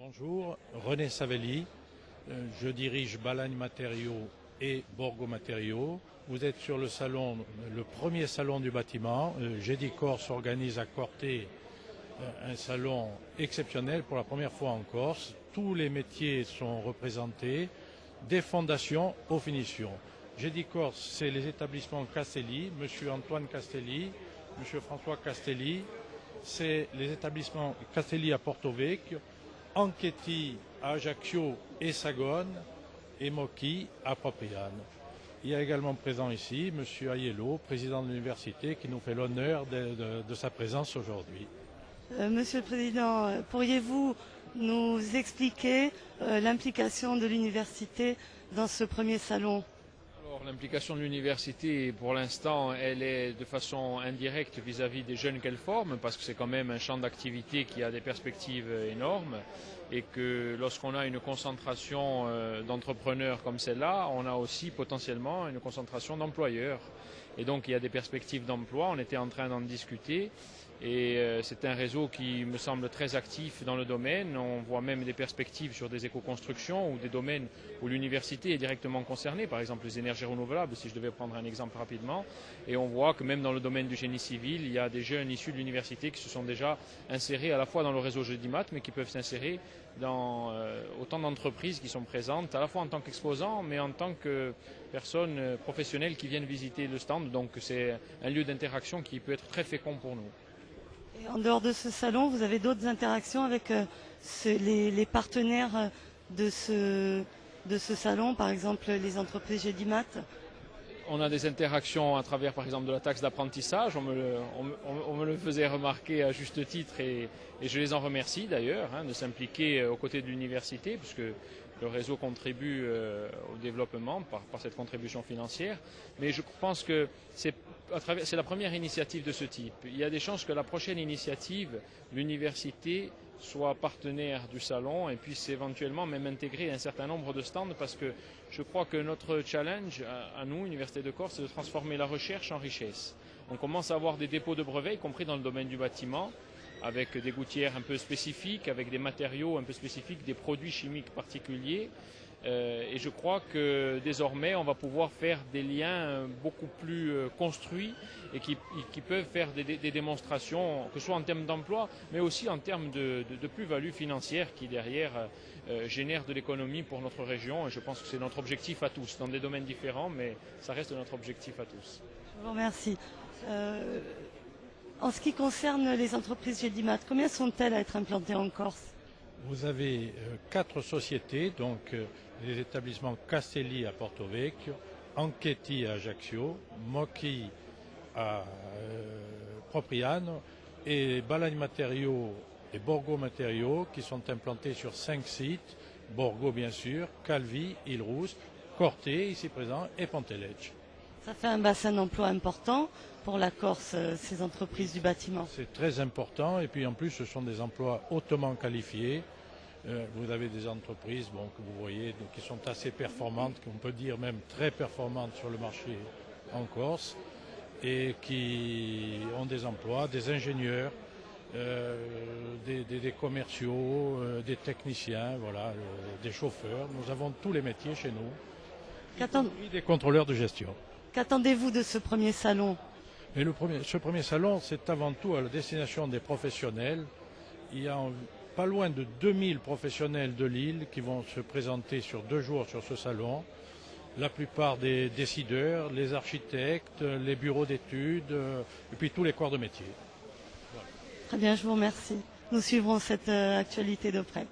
Bonjour, René Savelli, je dirige Balagne Matériaux et Borgo Matériaux. Vous êtes sur le salon, le premier salon du bâtiment. Gédicor organise à Corté un salon exceptionnel pour la première fois en Corse. Tous les métiers sont représentés, des fondations aux finitions. Gédicor, c'est les établissements Castelli, M. Antoine Castelli, M. François Castelli, c'est les établissements Castelli à Porto Vecchio, Anchetti à Ajaccio et Sagone et Mocchi à Propriano. Il y a également présent ici M. Aiello, président de l'université, qui nous fait l'honneur de sa présence aujourd'hui. Monsieur le Président, pourriez-vous nous expliquer l'implication de l'université dans ce premier salon? L'implication de l'université, pour l'instant, elle est de façon indirecte vis-à-vis des jeunes qu'elle forme, parce que c'est quand même un champ d'activité qui a des perspectives énormes, et que lorsqu'on a une concentration d'entrepreneurs comme celle-là, on a aussi potentiellement une concentration d'employeurs. Et donc il y a des perspectives d'emploi, on était en train d'en discuter. Et c'est un réseau qui me semble très actif dans le domaine. On voit même des perspectives sur des éco-constructions ou des domaines où l'université est directement concernée, par exemple les énergies renouvelables, si je devais prendre un exemple rapidement. Et on voit que même dans le domaine du génie civil, il y a des jeunes issus de l'université qui se sont déjà insérés à la fois dans le réseau Gédimat, mais qui peuvent s'insérer dans autant d'entreprises qui sont présentes, à la fois en tant qu'exposants, mais en tant que personnes professionnelles qui viennent visiter le stand. Donc c'est un lieu d'interaction qui peut être très fécond pour nous. Et en dehors de ce salon, vous avez d'autres interactions avec les partenaires de ce salon, par exemple les entreprises Gédimat? On a des interactions à travers, par exemple, de la taxe d'apprentissage. On me le faisait remarquer à juste titre et je les en remercie d'ailleurs de s'impliquer aux côtés de l'université, puisque le réseau contribue au développement par cette contribution financière. Mais je pense que c'est la première initiative de ce type. Il y a des chances que la prochaine initiative, l'université, soit partenaire du salon et puisse éventuellement même intégrer un certain nombre de stands, parce que je crois que notre challenge à nous, Université de Corse, c'est de transformer la recherche en richesse. On commence à avoir des dépôts de brevets, y compris dans le domaine du bâtiment, avec des gouttières un peu spécifiques, avec des matériaux un peu spécifiques, des produits chimiques particuliers. Et je crois que désormais, on va pouvoir faire des liens beaucoup plus construits et qui peuvent faire des démonstrations, que ce soit en termes d'emploi, mais aussi en termes de plus-value financière qui, derrière, génère de l'économie pour notre région. Et je pense que c'est notre objectif à tous, dans des domaines différents, mais ça reste notre objectif à tous. Je vous remercie. En ce qui concerne les entreprises Gédimat, combien sont-elles à être implantées en Corse? Vous avez 4 sociétés, donc les établissements Castelli à Porto Vecchio, Anchetti à Ajaccio, Mocchi à Propriano et Balagne Matériaux et Borgo Matériaux qui sont implantés sur 5 sites, Borgo bien sûr, Calvi, Ilrousse, Corté ici présent et Pontelecce. Ça fait un bassin d'emploi important pour la Corse, ces entreprises du bâtiment. C'est très important et puis en plus ce sont des emplois hautement qualifiés. Vous avez des entreprises que vous voyez qui sont assez performantes, qu'on peut dire même très performantes sur le marché en Corse et qui ont des emplois, des ingénieurs, des commerciaux, des techniciens, voilà, des chauffeurs. Nous avons tous les métiers chez nous, y des contrôleurs de gestion. Qu'attendez-vous de ce premier salon? Mais ce premier salon, c'est avant tout à la destination des professionnels. Il y a pas loin de 2000 professionnels de l'île qui vont se présenter sur 2 jours sur ce salon. La plupart des décideurs, les architectes, les bureaux d'études et puis tous les corps de métier. Voilà. Très bien, je vous remercie. Nous suivrons cette actualité de près.